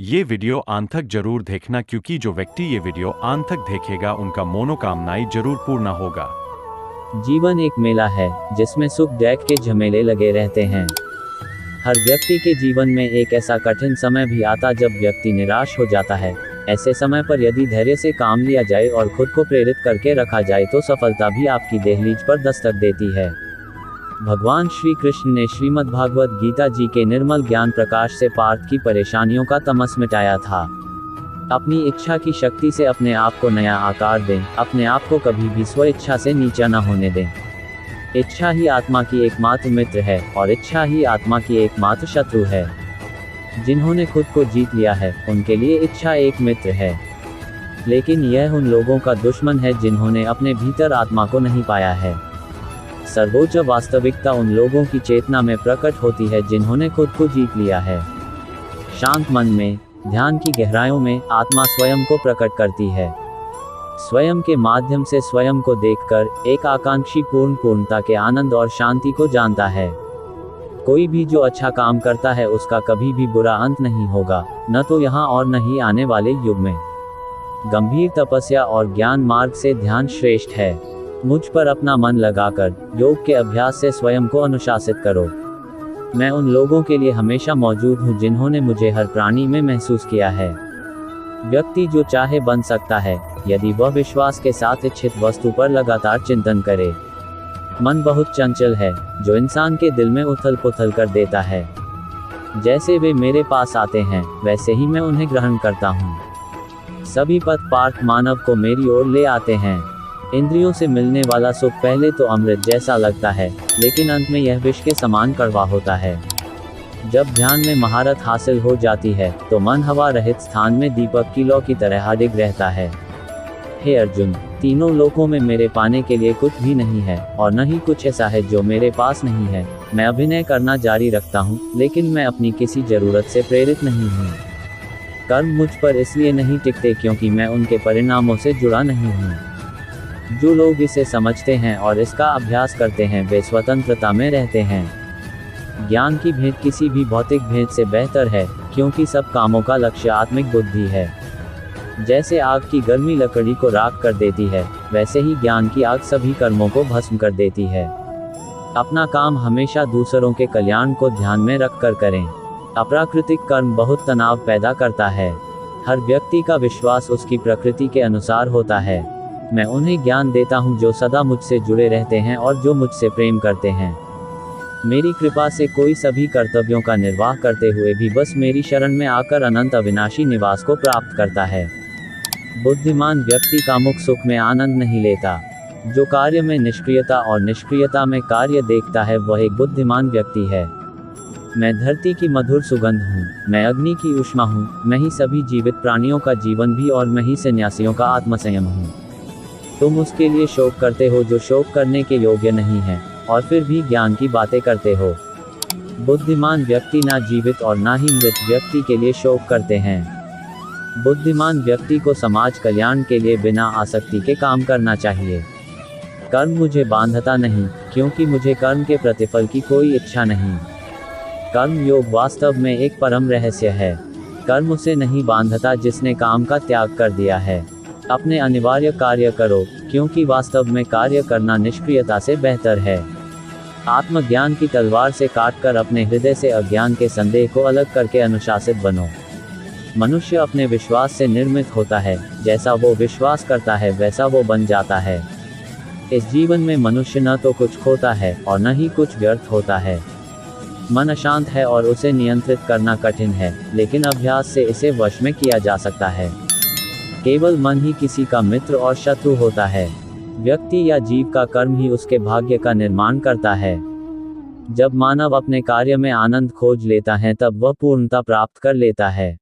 ये वीडियो अंत तक जरूर देखना क्योंकि जो व्यक्ति ये वीडियो अंत तक देखेगा उनका मनोकामनाएं जरूर पूर्ण होगा। जीवन एक मेला है जिसमें सुख दुख के झमेले लगे रहते हैं। हर व्यक्ति के जीवन में एक ऐसा कठिन समय भी आता जब व्यक्ति निराश हो जाता है। ऐसे समय पर यदि धैर्य से काम लिया जाए और खुद को प्रेरित करके रखा जाए तो सफलता भी आपकी दहलीज पर दस्तक देती है। भगवान श्री कृष्ण ने श्रीमद् भागवत गीता जी के निर्मल ज्ञान प्रकाश से पार्थ की परेशानियों का तमस मिटाया था। अपनी इच्छा की शक्ति से अपने आप को नया आकार दें, अपने आप को कभी भी स्व इच्छा से नीचा न होने दें। इच्छा ही आत्मा की एकमात्र मित्र है और इच्छा ही आत्मा की एकमात्र शत्रु है। जिन्होंने खुद को जीत लिया है उनके लिए इच्छा एक मित्र है, लेकिन यह उन लोगों का दुश्मन है जिन्होंने अपने भीतर आत्मा को नहीं पाया है। सर्वोच्च वास्तविकता उन लोगों की चेतना में प्रकट होती है जिन्होंने खुद को जीत लिया है। शांत मन में, ध्यान की गहराइयों में आत्मा स्वयं को प्रकट करती है। स्वयं के माध्यम से स्वयं को देखकर एक आकांक्षी पूर्णता के आनंद और शांति को जानता है। कोई भी जो अच्छा काम करता है उसका कभी भी बुरा अंत नहीं होगा, न तो यहाँ और न ही आने वाले युग में। गंभीर तपस्या और ज्ञान मार्ग से ध्यान श्रेष्ठ है। मुझ पर अपना मन लगाकर योग के अभ्यास से स्वयं को अनुशासित करो। मैं उन लोगों के लिए हमेशा मौजूद हूँ जिन्होंने मुझे हर प्राणी में महसूस किया है। व्यक्ति जो चाहे बन सकता है यदि वह विश्वास के साथ इच्छित वस्तु पर लगातार चिंतन करे। मन बहुत चंचल है जो इंसान के दिल में उथल पुथल कर देता है। जैसे वे मेरे पास आते हैं वैसे ही मैं उन्हें ग्रहण करता हूँ। सभी पथ पार्थ मानव को मेरी ओर ले आते हैं। इंद्रियों से मिलने वाला सुख पहले तो अमृत जैसा लगता है, लेकिन अंत में यह विष के समान कड़वा होता है। जब ध्यान में महारत हासिल हो जाती है तो मन हवा रहित स्थान में दीपक की लौ की तरह अडिग रहता है। हे अर्जुन, तीनों लोकों में मेरे पाने के लिए कुछ भी नहीं है और न ही कुछ ऐसा है जो मेरे पास नहीं है। मैं अभिनय करना जारी रखता हूँ, लेकिन मैं अपनी किसी जरूरत से प्रेरित नहीं हूँ। कर्म मुझ पर इसलिए नहीं टिकते क्योंकि मैं उनके परिणामों से जुड़ा नहीं हूँ। जो लोग इसे समझते हैं और इसका अभ्यास करते हैं वे स्वतंत्रता में रहते हैं। ज्ञान की भेंट किसी भी भौतिक भेंट से बेहतर है, क्योंकि सब कामों का लक्ष्य आत्मिक बुद्धि है। जैसे आग की गर्मी लकड़ी को राख कर देती है, वैसे ही ज्ञान की आग सभी कर्मों को भस्म कर देती है। अपना काम हमेशा दूसरों के कल्याण को ध्यान में रखकर करें। अप्राकृतिक कर्म बहुत तनाव पैदा करता है। हर व्यक्ति का विश्वास उसकी प्रकृति के अनुसार होता है। मैं उन्हें ज्ञान देता हूँ जो सदा मुझसे जुड़े रहते हैं और जो मुझसे प्रेम करते हैं। मेरी कृपा से कोई सभी कर्तव्यों का निर्वाह करते हुए भी बस मेरी शरण में आकर अनंत अविनाशी निवास को प्राप्त करता है। बुद्धिमान व्यक्ति कामुक सुख में आनंद नहीं लेता। जो कार्य में निष्क्रियता और निष्क्रियता में कार्य देखता है वह एक बुद्धिमान व्यक्ति है। मैं धरती की मधुर सुगंध हूँ, मैं अग्नि की ऊष्मा हूँ, मैं ही सभी जीवित प्राणियों का जीवन भी और मैं ही सन्यासियों का आत्मसंयम हूँ। तुम उसके लिए शोक करते हो जो शोक करने के योग्य नहीं है, और फिर भी ज्ञान की बातें करते हो। बुद्धिमान व्यक्ति ना जीवित और ना ही मृत व्यक्ति के लिए शोक करते हैं। बुद्धिमान व्यक्ति को समाज कल्याण के लिए बिना आसक्ति के काम करना चाहिए। कर्म मुझे बांधता नहीं, क्योंकि मुझे कर्म के प्रतिफल की कोई इच्छा नहीं। कर्म योग वास्तव में एक परम रहस्य है। कर्म उसे नहीं बांधता जिसने काम का त्याग कर दिया है। अपने अनिवार्य कार्य करो, क्योंकि वास्तव में कार्य करना निष्क्रियता से बेहतर है। आत्मज्ञान की तलवार से काटकर अपने हृदय से अज्ञान के संदेह को अलग करके अनुशासित बनो। मनुष्य अपने विश्वास से निर्मित होता है, जैसा वो विश्वास करता है वैसा वो बन जाता है। इस जीवन में मनुष्य न तो कुछ खोता है और न ही कुछ व्यर्थ होता है। मन अशांत है और उसे नियंत्रित करना कठिन है, लेकिन अभ्यास से इसे वश में किया जा सकता है। केवल मन ही किसी का मित्र और शत्रु होता है। व्यक्ति या जीव का कर्म ही उसके भाग्य का निर्माण करता है। जब मानव अपने कार्य में आनंद खोज लेता है तब वह पूर्णता प्राप्त कर लेता है।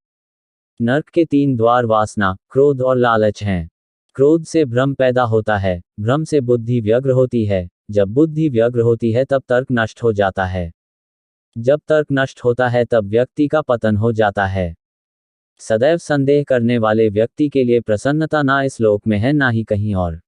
नरक के 3 द्वार वासना, क्रोध और लालच हैं। क्रोध से भ्रम पैदा होता है, भ्रम से बुद्धि व्यग्र होती है, जब बुद्धि व्यग्र होती है तब तर्क नष्ट हो जाता है, जब तर्क नष्ट होता है तब व्यक्ति का पतन हो जाता है। सदैव संदेह करने वाले व्यक्ति के लिए प्रसन्नता ना इस लोक में है ना ही कहीं और।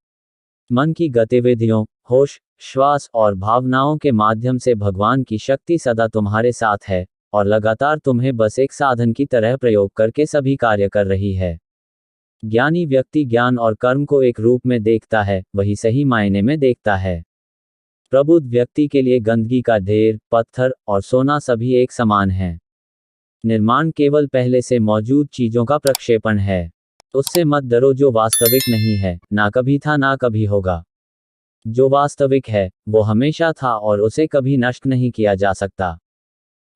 मन की गतिविधियों, होश, श्वास और भावनाओं के माध्यम से भगवान की शक्ति सदा तुम्हारे साथ है और लगातार तुम्हें बस एक साधन की तरह प्रयोग करके सभी कार्य कर रही है। ज्ञानी व्यक्ति ज्ञान और कर्म को एक रूप में देखता है, वही सही मायने में देखता है। प्रबुद्ध व्यक्ति के लिए गंदगी का ढेर, पत्थर और सोना सभी एक समान हैं। निर्माण केवल पहले से मौजूद चीजों का प्रक्षेपण है। उससे मत डरो जो वास्तविक नहीं है, ना कभी था ना कभी होगा। जो वास्तविक है वो हमेशा था और उसे कभी नष्ट नहीं किया जा सकता।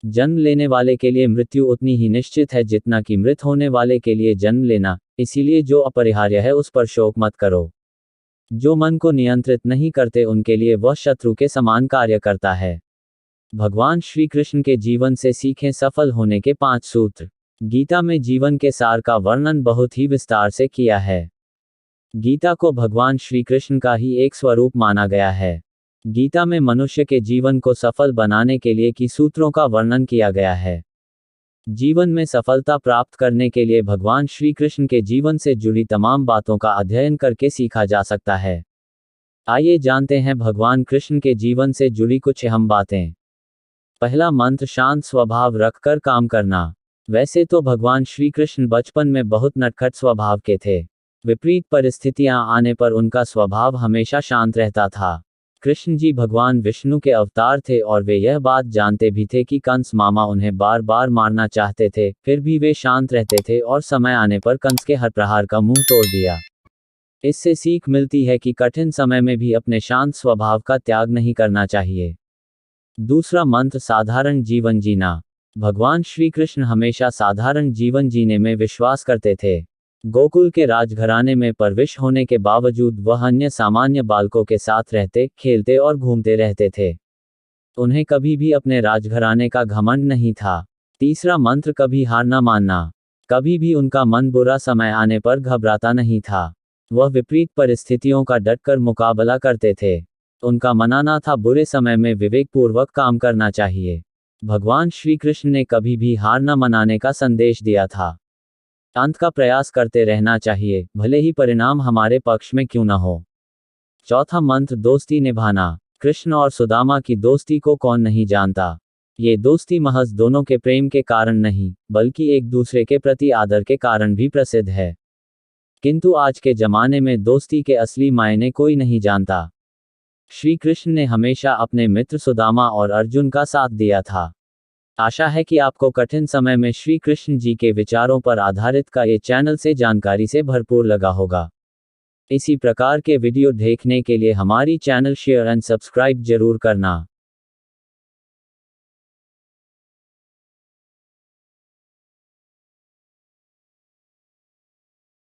जन्म लेने वाले के लिए मृत्यु उतनी ही निश्चित है जितना कि मृत होने वाले के लिए जन्म लेना, इसीलिए जो अपरिहार्य है उस पर शोक मत करो। जो मन को नियंत्रित नहीं करते उनके लिए वह शत्रु के समान कार्य करता है। भगवान श्री कृष्ण के जीवन से सीखें सफल होने के 5 सूत्र। गीता में जीवन के सार का वर्णन बहुत ही विस्तार से किया है। गीता को भगवान श्री कृष्ण का ही एक स्वरूप माना गया है। गीता में मनुष्य के जीवन को सफल बनाने के लिए की सूत्रों का वर्णन किया गया है। जीवन में सफलता प्राप्त करने के लिए भगवान श्री कृष्ण के जीवन से जुड़ी तमाम बातों का अध्ययन करके सीखा जा सकता है। आइए जानते हैं भगवान कृष्ण के जीवन से जुड़ी कुछ अहम बातें। पहला मंत्र, शांत स्वभाव रखकर काम करना। वैसे तो भगवान श्री कृष्ण बचपन में बहुत नटखट स्वभाव के थे। विपरीत परिस्थितियां आने पर उनका स्वभाव हमेशा शांत रहता था। कृष्ण जी भगवान विष्णु के अवतार थे और वे यह बात जानते भी थे कि कंस मामा उन्हें बार बार मारना चाहते थे, फिर भी वे शांत रहते थे और समय आने पर कंस के हर प्रहार का मुंह तोड़ दिया। इससे सीख मिलती है कि कठिन समय में भी अपने शांत स्वभाव का त्याग नहीं करना चाहिए। दूसरा मंत्र, साधारण जीवन जीना। भगवान श्री कृष्ण हमेशा साधारण जीवन जीने में विश्वास करते थे। गोकुल के राजघराने में परविश होने के बावजूद वह अन्य सामान्य बालकों के साथ रहते, खेलते और घूमते रहते थे। उन्हें कभी भी अपने राजघराने का घमंड नहीं था। तीसरा मंत्र, कभी हार न मानना। कभी भी उनका मन बुरा समय आने पर घबराता नहीं था। वह विपरीत परिस्थितियों का डटकर मुकाबला करते थे। उनका मानना था बुरे समय में विवेकपूर्वक काम करना चाहिए। भगवान श्री कृष्ण ने कभी भी हार न मनाने का संदेश दिया था। अंत का प्रयास करते रहना चाहिए, भले ही परिणाम हमारे पक्ष में क्यों न हो। चौथा मंत्र, दोस्ती निभाना। कृष्ण और सुदामा की दोस्ती को कौन नहीं जानता। ये दोस्ती महज दोनों के प्रेम के कारण नहीं, बल्कि एक दूसरे के प्रति आदर के कारण भी प्रसिद्ध है। किंतु आज के जमाने में दोस्ती के असली मायने कोई नहीं जानता। श्री कृष्ण ने हमेशा अपने मित्र सुदामा और अर्जुन का साथ दिया था। आशा है कि आपको कठिन समय में श्री कृष्ण जी के विचारों पर आधारित का ये चैनल से जानकारी से भरपूर लगा होगा। इसी प्रकार के वीडियो देखने के लिए हमारी चैनल शेयर एंड सब्सक्राइब जरूर करना।